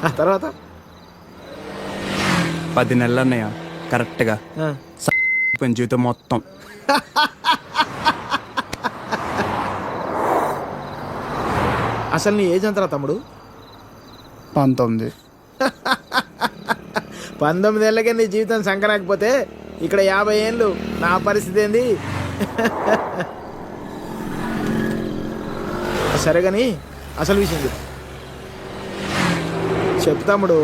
ఆ తర్వాత 10 నెలలు అన్నయ్య కరెక్ట్గా జీవితం మొత్తం. అసలు నీ ఏజ్ ఎంతరా తమ్ముడు? 19. 19 ఏళ్ళకే నీ జీవితం సంకరాకపోతే ఇక్కడ 50 ఏళ్ళు నా పరిస్థితి ఏంది? సరే కానీ అసలు విషయం చెప్పు తమ్ముడు.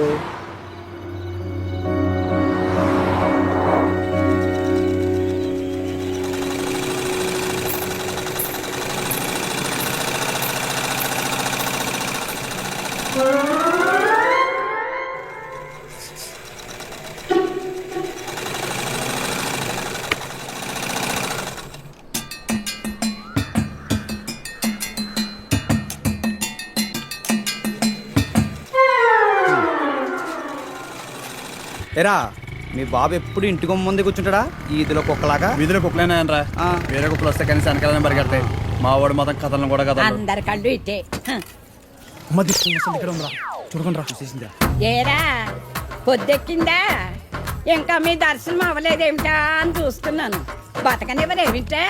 ఎరా మీ బాబు ఎప్పుడు ఇంటికి ముందే కూర్చుంటాడా ఈ ఇదిలో కుక్కలాగా? వీధిలో కుక్కలేనా రా, వేరే కుక్కలు వస్తే కానీ వెనకాలనే పరిగెడతాయి. మా వాడు మొత్తం కథలను కూడా కదా అందరి కళ్ళు ఇట్టే. ఇక్కడ ఉందా చూడకుండా రా, చూసేసిందా? ఏరా పొద్దెక్కిందా? ఇంకా మీ దర్శనం అవ్వలేదేమిటా అని చూస్తున్నాను. బతకనివ్వరేమిటా?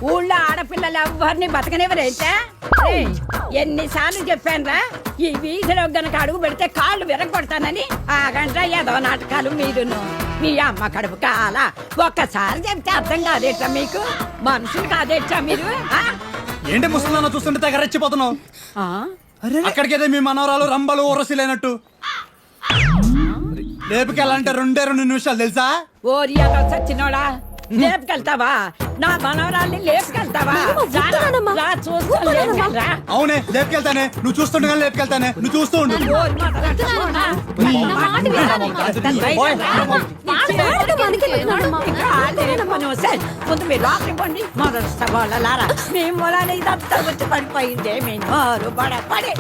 ఊళ్ళో ఆడపిల్లలు ఎవరిని బతకనివ్వరేంటా? ఎన్నిసార్లు చెప్పానురా, ఈ వీధిలో గనక అడుగు పెడితే కాళ్ళు విరగొడతానని. ఆ గంట ఏదో నాటకాలు మీరును. మీ అమ్మ కడుపు కాల ఒక్కసారి చెప్తే అర్థం కాదేట్రా మీకు? మనుషులు కాదేట్రా మీరు? ఏంటి ముసలినా చూస్తుంటే తెగ రెచ్చిపోతున్నావు? అక్కడికైతే మీ మనవరాలు రంబలు ఊరసిలేనట్టు లేపుకెళ్ళాలంటే 2 నిమిషాలు తెలుసా? ఓరియాతో చచ్చినోడా, లేపుకెళ్తావా? నా మనవరాల్ని లేపుకెళ్తావా? అవునే లేపుకెళ్తానే, నువ్వు చూస్తుండగా లేపుకెళ్తానే, నువ్వు చూస్తూ ఉండు. ముందు మీరు లోపలికి పోండి. మొదటి వాళ్ళలారా మీ మూలాన్ని ఇదంతా వచ్చి పడిపోయిందే. మీ నోరు పడి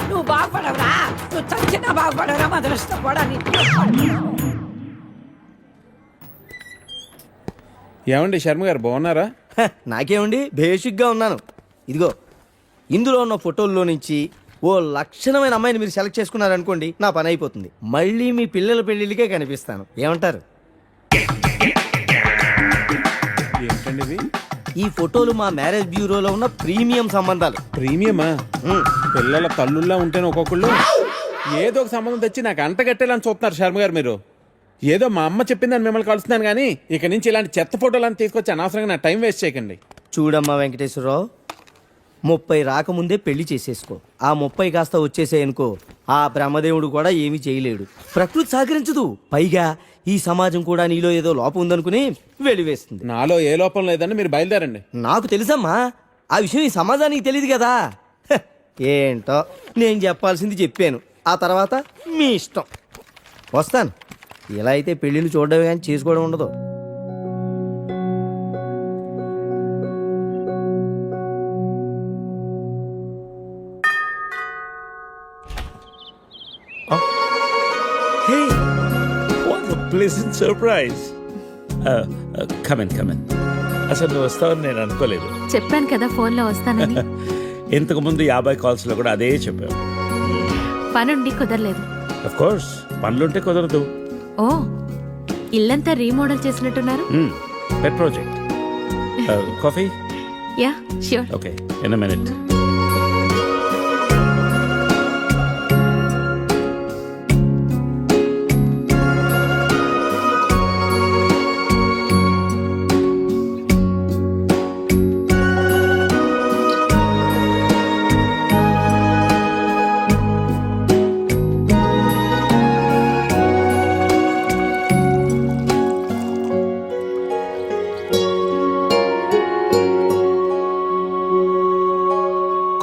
నువ్వు బాగుపడవురా, నువ్వు చచ్చినా బాగుపడవురా. మొదలుష్టపోవడానికి ఏమండి శర్మ గారు బాగున్నారా? నాకేమండి, బేసిక్గా ఉన్నాను. ఇదిగో ఇందులో ఉన్న ఫోటోల్లో నుంచి ఓ లక్షణమైన అమ్మాయిని మీరు సెలెక్ట్ చేసుకున్నారనుకోండి, నా పని అయిపోతుంది. మళ్ళీ మీ పిల్లల పెళ్లిళ్ళకే కనిపిస్తాను. ఏమంటారు? ఏంటండి ఇవి? ఈ ఫోటోలు మా మ్యారేజ్ బ్యూరోలో ఉన్న ప్రీమియం సంబంధాలు. ప్రీమియమా? పిల్లల తల్లుల్లా ఉంటేనే ఒక్కొక్కళ్ళు ఏదో ఒక సంబంధం తెచ్చి నాకు అంటగట్టేలని చూస్తున్నారు శర్మ గారు మీరు. ఏదో మా అమ్మ చెప్పిందని మిమ్మల్ని కలుస్తున్నాను కానీ ఇక నుంచి ఇలాంటి చెత్త ఫోటోలను తీసుకొచ్చి అనవసరంగా నా టైం వేస్ట్ చేయకండి. చూడమ్మా వెంకటేశ్వరరావు, 30 రాకముందే పెళ్లి చేసేసుకో. ఆ 30 కాస్త వచ్చేసేయనుకో, ఆ బ్రహ్మదేవుడు కూడా ఏమీ చేయలేడు. ప్రకృతి సహకరించదు. పైగా ఈ సమాజం కూడా నీలో ఏదో లోపం ఉందనుకుని వెలివేస్తుంది. నాలో ఏ లోపం లేదని మీరు బయలుదేరండి. నాకు తెలుసమ్మా, ఆ విషయం ఈ సమాజానికి తెలియదు కదా. ఏంటో నేను చెప్పాల్సింది చెప్పాను, ఆ తర్వాత మీ ఇష్టం. వస్తాను. ఇలా అయితే పెళ్ళిళ్ళు చూడడమే కానీ చేసుకోవడం ఉండదు. Hey, what a pleasant surprise. Come in. అసలు నువ్వు వస్తావని నేను అనుకోలేదు. చెప్పాను కదా ఫోన్లో వస్తానని. ఇంతకు ముందు 50 కాల్స్లో కూడా అదే చెప్పావు. పనుండి కుదరలేదు. అఫ్ కోర్స్ పనులుంటే కుదరదు. ఓ, ఇల్లంతా రీమోడల్ చేసినట్టున్నారు. పెట్ project. Coffee? Yeah sure. Okay, in a minute.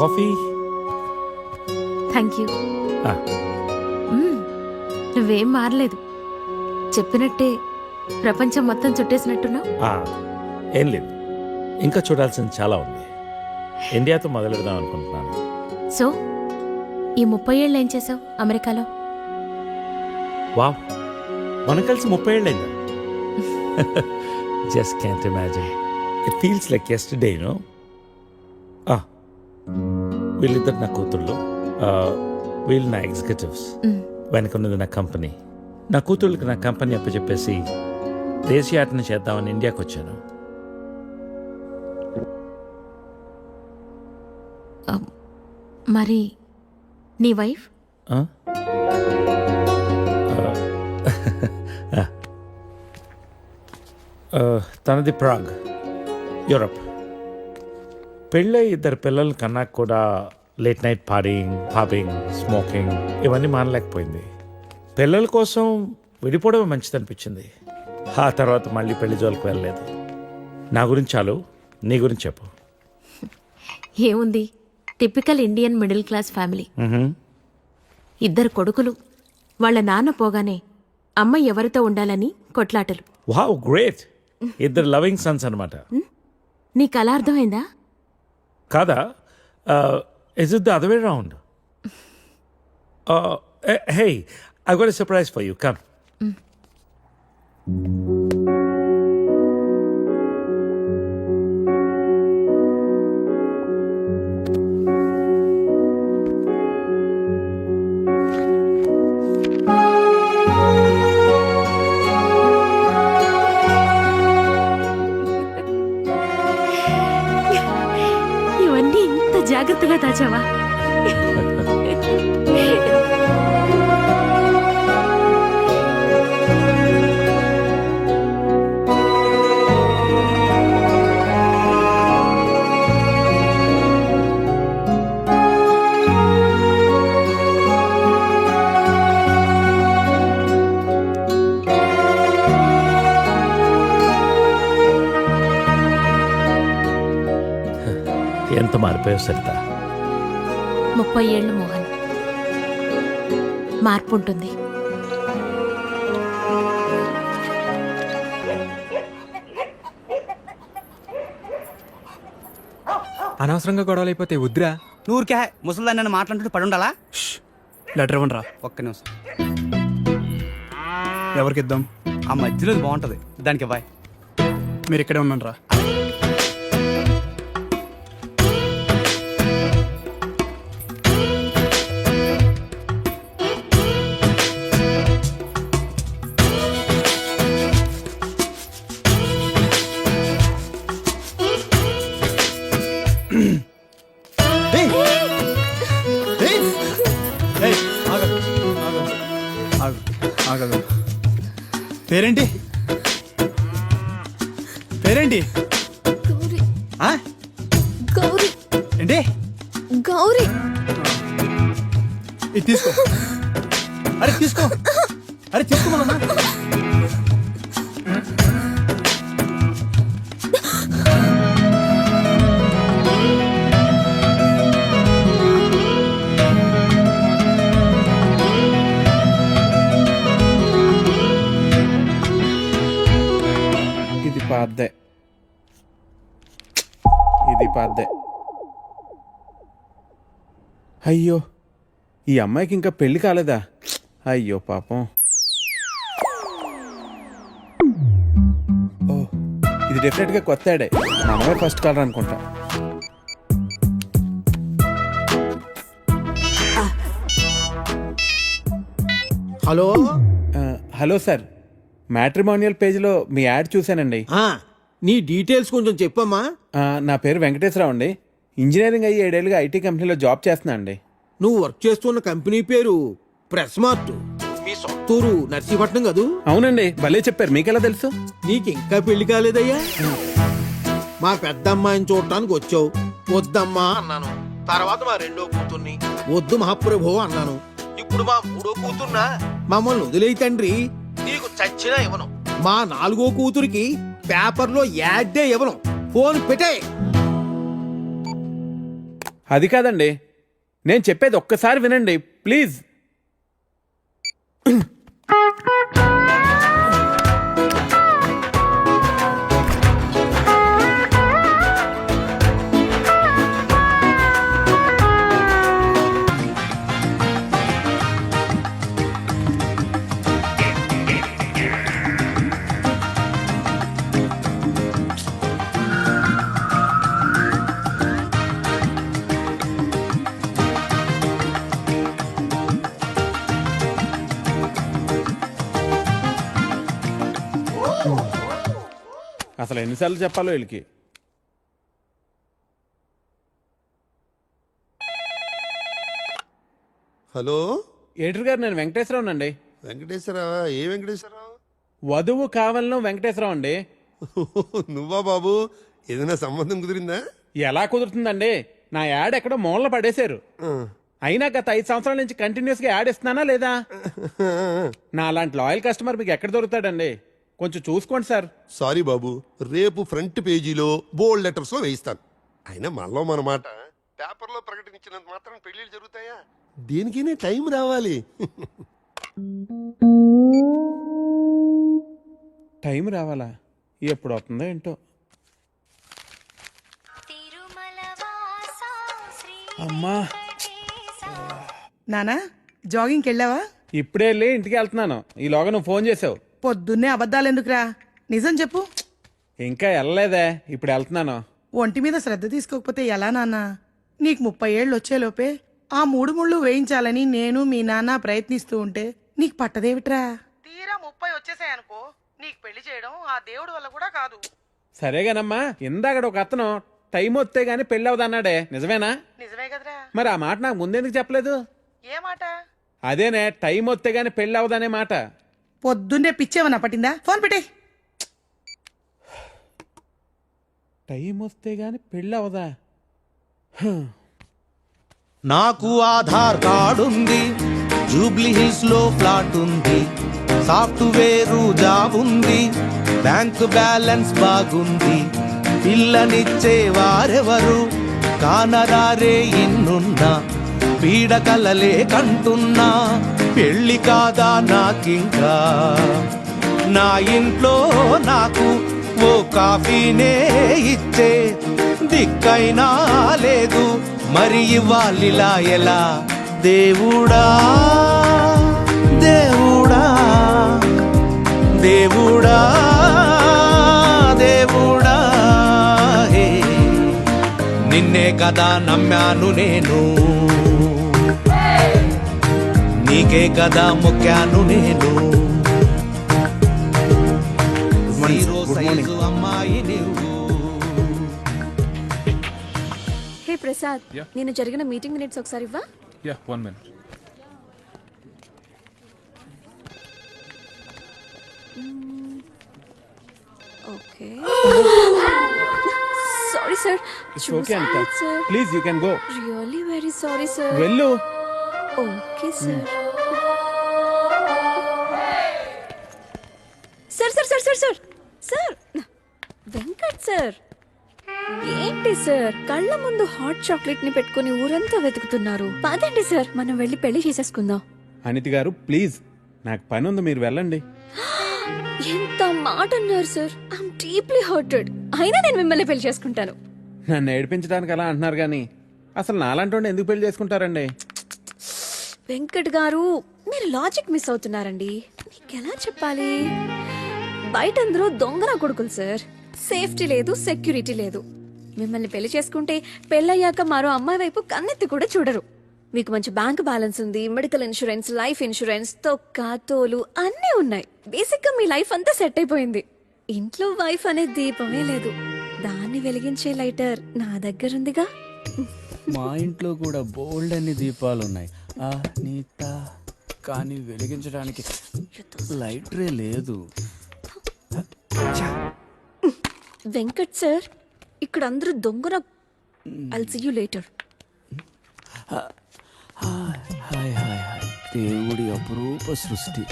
Coffee? Thank you. నువ్వేం మారలేదు, చెప్పినట్టే ప్రపంచం మొత్తం చుట్టేసినట్టున్నావు. ఏం లేదు, ఇంకా చూడాల్సింది చాలా ఉంది. ఇండియాతో మొదలు పెడదాం అనుకుంటున్నాను. సో ఈ 30 ఏళ్ళు ఏం చేసావు అమెరికాలో? వావ్, మనం కలిసి 30 ఏళ్ళైందా? Just can't imagine. It feels like yesterday, no? వీళ్ళిద్దరు నా కూతుళ్ళు. వీళ్ళు నా ఎగ్జిక్యూటివ్స్, వెనకన్నది నా కంపెనీ. నా కూతుళ్ళకి నా కంపెనీ అప్పచెప్పేసి దేశీయాటన చేద్దామని ఇండియాకి వచ్చాను. మరి నీ వైఫ్? ఆ? తనది ప్రాగ్, యూరప్. పెళ్ళై 2 పిల్లలు కన్నాక కూడా late night partying, pubbing, smoking ఇవన్నీ మానలేకపోయింది. పిల్లల కోసం విడిపోవడమే మంచిది అనిపించింది. ఆ తర్వాత మళ్ళీ పెళ్లి జోలికి వెళ్ళలేదు. నా గురించి చాలు, నీ గురించి చెప్పు. ఏముంది, typical Indian middle class family. 2 కొడుకులు. వాళ్ళ నాన్న పోగానే అమ్మ ఎవరితో ఉండాలని కొట్లాటలు. Wow, great. 2 లవింగ్ సన్స్ అనమాట. నీకు అలా అర్థమైందా? కాదా? Is it the other way round? Hey, I got a surprise for you. Come. ఇవన్నీ ఇంత జాగ్రత్తగా దాచావా? ఎంత మారిపోయావు సరిత. 30 ఏళ్ళు మోహన్. మార్పు ఉంటుంది. అనవసరంగా గొడవలు అయిపోతే వద్దురా. నూరికే ముసలిదాన్ని నన్ను మాట్లాడుతూ పడి ఉండాలా? లెటర్ ఇవ్వండిరా. ఒక్క నిమిషం. ఎవరికి ఇద్దాం? ఆ మధ్యలో బాగుంటది, దానికి బాయ్. మీరు ఇక్కడే ఉన్నాను రా. పేరేంటి? పేరేంటి? గౌరీ. ఆ? గౌరీ. ఏంటి? గౌరీ. ఇది తీసుకో. అరే తీసుకో. అరే తీసుకోమన్నా. ఇది పాద్దే. అయ్యో, ఈ అమ్మాయికి ఇంకా పెళ్లి కాలేదా? అయ్యో పాపం. ఓ, ఇది డెఫినెట్గా కొత్త యాడే. మనమే ఫస్ట్ కాలర్ అనుకుంటా. హలో. హలో సార్, మ్యాట్రిమోనియల్ పేజ్లో మీ యాడ్ చూశానండి. నీ డీటెయిల్స్ కొంచెం చెప్పమ్మా. నా పేరు వెంకటేశ్వరరావు అండి. ఇంజనీరింగ్ అయ్యి 7 ఏళ్ళుగా ఐటీ కంపెనీలో జాబ్ చేస్తున్నా అండి. నువ్వు వర్క్ చేస్తున్న కంపెనీ పేరు ప్రెస్ మార్ట్. మీ సొంతూరు నర్సీపట్నం కదూ? అవునండి, భలే చెప్పారు. మీకెలా తెలుసు? నీకు ఇంకా పెళ్లి కాలేదయ్యా? మా పెద్ద అమ్మాయిని చూడటానికి వచ్చావు. వద్దమ్మా అన్నాను. తర్వాత మా 2వ కూతుర్ని వద్దు మహాప్రభు అన్నాను. ఇప్పుడు మా 3వ కూతుర్నా? మమ్మల్ని వదిలేయి తండ్రి, నీకు చచ్చినా ఇవ్వను. మా 4వ కూతురికి పేపర్లో యాడ్డే ఇవ్వను. ఫోన్ పెట్టే. అది కాదండి, నేను చెప్పేది ఒక్కసారి వినండి ప్లీజ్. అసలు ఎన్నిసార్లు చెప్పాలో వీళ్ళకి. హలో ఏటర్ గారు, నేను వెంకటేశ్వరరావు అండి. వెంకటేశ్వరరావా? ఏ వెంకటేశ్వరరావు? వధువు కావాలను వెంకటేశ్వరరావు అండి. నువ్వా బాబు? ఏదైనా సంబంధం కుదిరిందా? ఎలా కుదురుతుందండి? నా యాడ్ ఎక్కడో మూలన పడేశారు. అయినా గత 5 సంవత్సరాల నుంచి కంటిన్యూస్ గా యాడ్ ఇస్తున్నానా లేదా? నా అలాంటి లాయల్ కస్టమర్ మీకు ఎక్కడ దొరుకుతాడండి? కొంచెం చూసుకోండి సార్. సారీ బాబు, రేపు ఫ్రంట్ పేజీలో బోల్డ్ లెటర్స్ లో వేయిస్తాను. అయినా మనలో మన మాట పేపర్లో ప్రకటించినంత మాత్రం పెళ్లిళ్ళు జరుగుతాయా? దేనికైనా టైం రావాలి. టైం రావాలా? ఎప్పుడు వస్తుందో ఏంటో. అమ్మా, నానా జాగింగ్కి వెళ్ళావా? ఇప్పుడే వెళ్ళి ఇంటికి వెళ్తున్నాను. ఈలోగా నువ్వు ఫోన్ చేసావు. పొద్దున్నే అబద్ధాలు ఎందుకురా? నిజం చెప్పు. ఇంకా వెళ్ళలేదే, ఇప్పుడు వెళ్తున్నాను. ఒంటి మీద శ్రద్ధ తీసుకోకపోతే ఎలా నాన్నా? నీకు 30 ఏళ్ళు వచ్చేలోపే ఆ 3 ముళ్ళు వేయించాలని నేను మీ నాన్న ప్రయత్నిస్తూ ఉంటే నీకు పట్టదేవిట్రా? తీరా 30 వచ్చేసాయనుకో, నీకు పెళ్లి చేయడం ఆ దేవుడి వల్ల కూడా కాదు. సరేగానమ్మా, ఇందాక ఒక అతను టైం వస్తే గానీ పెళ్ళి అవదన్నాడే, నిజమేనా? నిజమే కదరా? మరి ఆ మాట నాకు ముందెందుకు చెప్పలేదు? ఏ మాట? అదేనే, టైం వస్తే గానీ పెళ్ళి అవదనే మాట. పొద్దున్నే పిచ్చేమన్నా పట్టిందా? ఫోన్ పెట్టే. టైం వస్తే గానీ పెళ్ళి అవదా? నాకు ఆధార్ కార్డు ఉంది, జూబ్లీ హిల్స్ లో ఫ్లాట్ ఉంది, సాఫ్ట్వేర్ జాబ్ ఉంది, బ్యాంక్ బ్యాలెన్స్ బాగుంది, పిల్లనిచ్చే వారెవరు కానరారే ఇన్నున్నా, పీడకలలే కంటున్నా, పెళ్లి కాదా నాకింకా, నా ఇంట్లో నాకు ఓ కాఫీనే ఇచ్చే దిక్కైనా లేదు, మరి ఇవ్వాలిలా ఎలా? దేవుడా దేవుడా దేవుడా దేవుడా, హే నిన్నే కదా నమ్మాను నేను, నీకే కదా మొక్కాను నేను, జీరో సైజు అమ్మాయి నువ్వు. హే ప్రసాద్, నేను జరిగిన మీటింగ్ మినిట్స్ ఒకసారి ఇవ్వా? Yeah, 1 minute. Okay. Sorry sir. It's okay, Anita. Please, you can go. Really very sorry sir. వెళ్ళు. Okay sir. Sir sir sir sir sir sir Venkat sir, ఏంటి సార్ కళ్ళ ముందు హాట్ చాక్లెట్ ని పెట్టుకుని ఊరంతా వెతుకుతున్నారు? పదండి సార్, మనం వెళ్ళి పెళ్లి చేసేసుకుందాం. అనితి గారు, ప్లీజ్, నాకు పని ఉంది, మీరు వెళ్ళండి. ఎంత మాట అన్నారు సార్. I'm deeply hurted. అయినా నేను మిమ్మల్ని పెళ్లి చేసుకుంటాను. నన్ను ఏడిపించడానికి అలా అంటున్నారు కానీ అసలు నాలాంటి ఎందుకు పెళ్లి చేసుకుంటారండి? వెంకట్ గారు, మీరు లాజిక్ మిస్ అవుతున్నారండి. నీకెలా చెప్పాలి? బయట అందరూ దొంగన కొడుకులు సార్. సేఫ్టీ లేదు, సెక్యూరిటీ లేదు. మిమ్మల్ని పెళ్లి చేసుకుంటే పెళ్ళయ్యాక మరో అమ్మాయి వైపు కన్నెత్తి కూడా చూడరు. మీకు మంచి బ్యాంక్ బ్యాలెన్స్ ఉంది, మెడికల్ ఇన్సూరెన్స్, లైఫ్ ఇన్సూరెన్స్, తొక్క తోలు అన్నీ ఉన్నాయి. బేసిక్ గా మీ లైఫ్ అంతా సెట్ అయిపోయింది. ఇంట్లో వైఫ్ అనే దీపమే లేదు, దాన్ని వెలిగించే లైటర్ నా దగ్గర ఉందిగా. మా ఇంట్లో కూడా బోల్డ్ అన్ని దీపాలున్నాయి నీత, కానీ వెలిగించడానికి లైటరే లేదు. వెంకట్ సార్, ఇక్కడ అందరూ దొంగన. I'll see you later. Hi hi hi, దేవుడి అపురూప సృష్టి.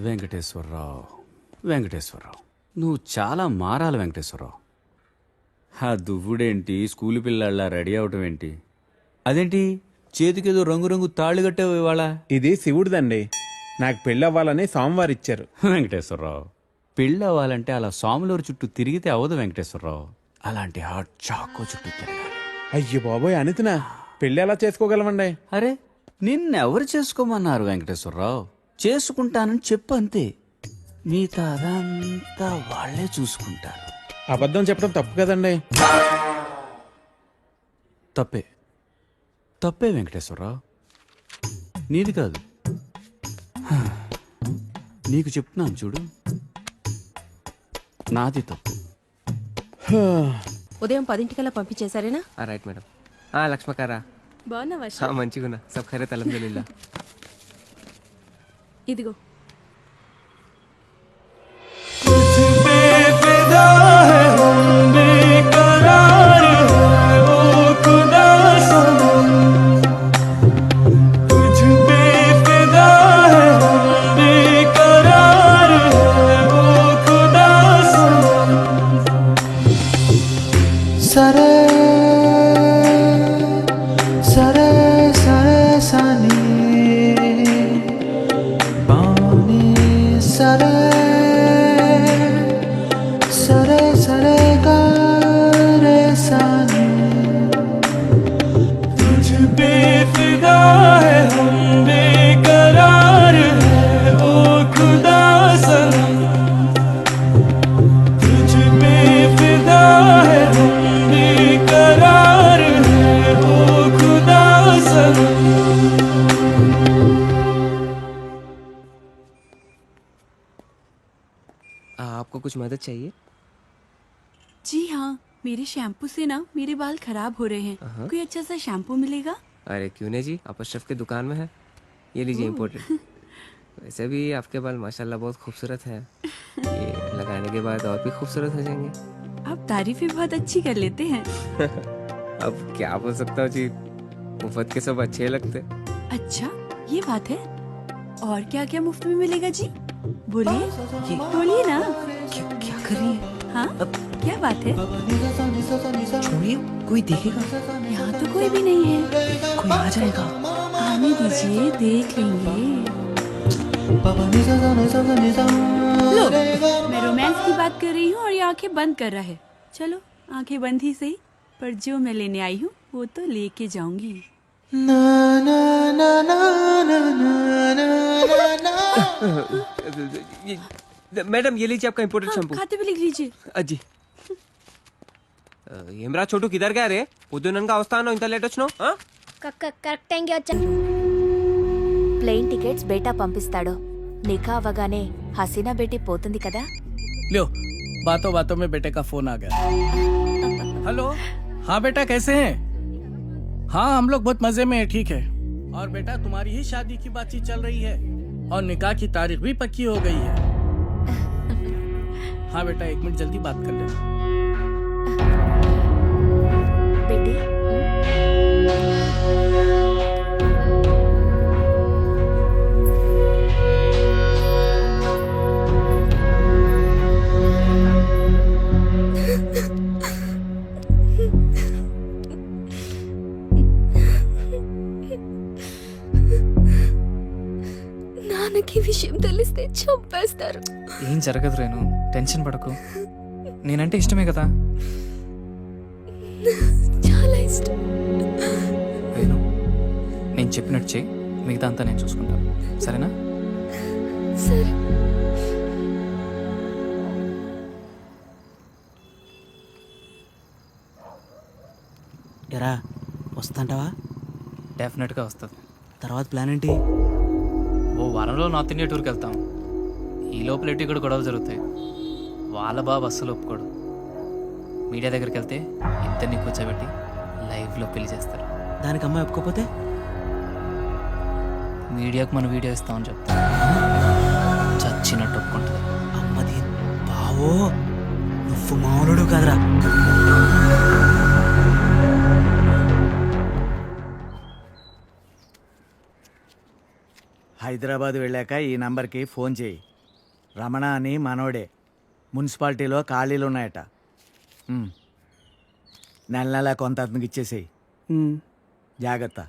వెంకటేశ్వరరావు, వెంకటేశ్వరరావు, నువ్వు చాలా మారాలి వెంకటేశ్వరరావు. ఆ దువ్వుడేంటి, స్కూల్ పిల్లల్లా రెడీ అవటం ఏంటి? అదేంటి చేతికేదో రంగురంగు తాళి కట్టావు ఇవాళ? ఇది శివుడిదండి, నాకు పెళ్ళి అవ్వాలని స్వామివారు ఇచ్చారు. వెంకటేశ్వరరావు, పెళ్ళి అవ్వాలంటే అలా స్వాములూరు చుట్టూ తిరిగితే అవ్వదు వెంకటేశ్వరరావు. అలాంటి హాట్ చాకో చుట్టూ తిరగాలి. అయ్యో బాబోయ్, అనితినా, పెళ్ళి ఎలా చేసుకోగలమండి? అరే, నిన్నెవరు చేసుకోమన్నారు వెంకటేశ్వరరావు? చేసుకుంటానని చెప్పు అంతే, మిగతా అదంతా వాళ్లే చూసుకుంటారు. అబద్ధం చెప్పడం తప్పు కదండి. తప్పే, తప్పే వెంకటేశ్వరరావు, నీది కాదు. నీకు చెప్తున్నాను చూడు, నాది తప్పు. ఉదయం 10 పంపించేశారేనా? Right madam. లక్ష్మకారా బాగున్నావా? మంచిగున్నా. సబ్ ఖైరత్ అల్హమ్దులిల్లా. ఇదిగో आपको कुछ मदद चाहिए? जी हाँ, मेरे शैम्पू से ना मेरे बाल खराब हो रहे हैं। कोई अच्छा सा शैम्पू मिलेगा? अरे क्यों नहीं जी, आप अशरफ की दुकान में है, ये लीजिए इम्पोर्टेड। वैसे भी आपके बाल माशाल्लाह बहुत खूबसूरत है, ये लगाने के बाद और भी खूबसूरत हो जाएंगे। आप तारीफें बहुत अच्छी कर लेते हैं। अब क्या बोल सकता हूँ जी, मुफ्त के सब अच्छे लगते। अच्छा, ये बात है। और क्या क्या मुफ्त में मिलेगा जी? बोलिए बोलिए ना। क्या कर रही है? हाँ, क्या बात है? छोड़िए, कोई देखेगा। यहाँ तो कोई भी नहीं है। कोई आ जाएगा। आने दीजिए, देख लेंगे। लो, मैं रोमांस की बात कर रही हूँ और ये आंखें बंद कर रहा है। चलो, आंखें बंद ही सही, पर जो मैं लेने आई हूँ वो तो लेके जाऊंगी। मैडम ये लीजिए आपका इम्पोर्टेड शैम्पू। खाते भी लिख लीजिए। అజ్జి ఏమ్రా చోటు కిదర్ గా రే పొద్దుననగా వస్తానో ఇంత లేట్ వచ్చినావు? కరెక్ట్ టైంకి వచ్చా. ప్లేన్ టికెట్స్ బేటా పంపిస్తాడు. నిఖా అవగానే హసీనా బేటీ పోతుంది కదా. लो, बातों बातों में बेटे का फोन आ गया। हेलो, हाँ बेटा कैसे हैं? हाँ हम लोग बहुत मजे में हैं, ठीक है। और बेटा तुम्हारी ही शादी की बातचीत चल रही है और निकाह की तारीख भी पक्की हो गई है। हाँ बेटा 1 मिनट जल्दी बात कर लेना। बेटी నాన్నకి విషయం తెలిస్తే చంపేస్తారు. ఏం జరగదు రేణు, టెన్షన్ పడకు. నేనంటే ఇష్టమే కదా. చాలా ఇష్టం. రేణు, నేను చెప్పినట్టు చెయ్యి, మిగతా అంతా నేను చూసుకుంటాను, సరేనా? సరే. ఎరా వస్తాంటావా? డెఫినెట్గా వస్తుంది. తర్వాత ప్లాన్ ఏంటి? ఓ వారంలో నార్త్ ఇండియా టూర్కి వెళ్తాం. ఈ లోపల ఎటు ఇక్కడ గొడవలు జరుగుతాయి. వాళ్ళ బాబు అస్సలు ఒప్పుకోడు. మీడియా దగ్గరికి వెళ్తే ఇద్దరిని కూర్చోబెట్టి లైవ్లో పెళ్లి చేస్తారు. దానికి అమ్మాయి ఒప్పుకోపోతే మీడియాకు మన వీడియో ఇస్తామని చెప్తాం. చచ్చినట్టు ఒప్పుకుంటుంది. అమ్మది బావో, నువ్వు మామూలుడు కదరా. హైదరాబాద్ వెళ్ళాక ఈ నంబర్కి ఫోన్ చేయి. రమణ అని మనోడే. మున్సిపాలిటీలో ఖాళీలు ఉన్నాయట. నెల నెల కొంత అతనికి ఇచ్చేసేయి. జాగ్రత్త.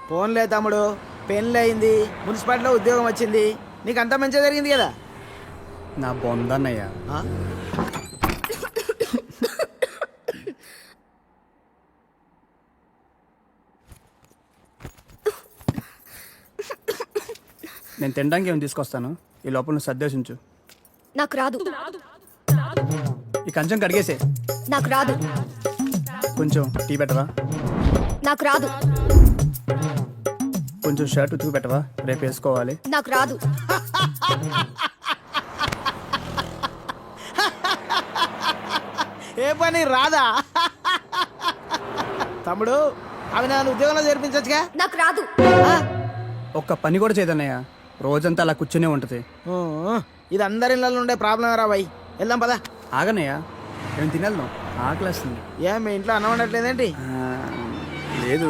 ఫోన్లే తమ్ముడు, పెళ్ళి అయింది, మున్సిపాలిటీలో ఉద్యోగం వచ్చింది, నీకు అంతా మంచిగా జరిగింది కదా. నా బొందన్నయ్యా. నేను తినడానికి ఏమి తీసుకొస్తాను, ఈ లోపల నువ్వు సర్దేశించు. నాకు రాదు. ఈ కంచం కడిగేసే. నాకు రాదు. కొంచెం టీ పెట్టవా? నాకు రాదు. కొంచెం షర్ట్ ఉతికి పెట్టవా, రేపు వేసుకోవాలి. నాకు రాదు. ఏ పని రాదా? తమ్ముడు అవి నన్ను ఉద్యోగంలో చేర్పించచ్చుగా. నాకు రాదు. ఒక్క పని కూడా చేయదన్నయ్య, రోజంతా అలా కూర్చునే ఉంటది. ఇది అందరి ఇళ్ళలో ఉండే ప్రాబ్లం రా బాయ్. వెళ్దాం పదా. ఆగనయ్యా, ఏం తినేద్దాం, ఆకలిస్తుంది. ఏం మీ ఇంట్లో అన్నం ఉండట్లేదేంటి? లేదు,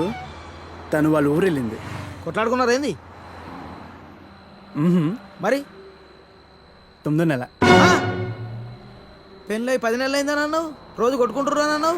తను వాళ్ళ ఊరు వెళ్ళింది. కొట్లాడుకున్నారు ఏంది? మరి 9వ నెల పెళ్ళి 10 నెలలు అయిందా నన్ను? రోజు కొట్టుకుంటున్నా నన్ను.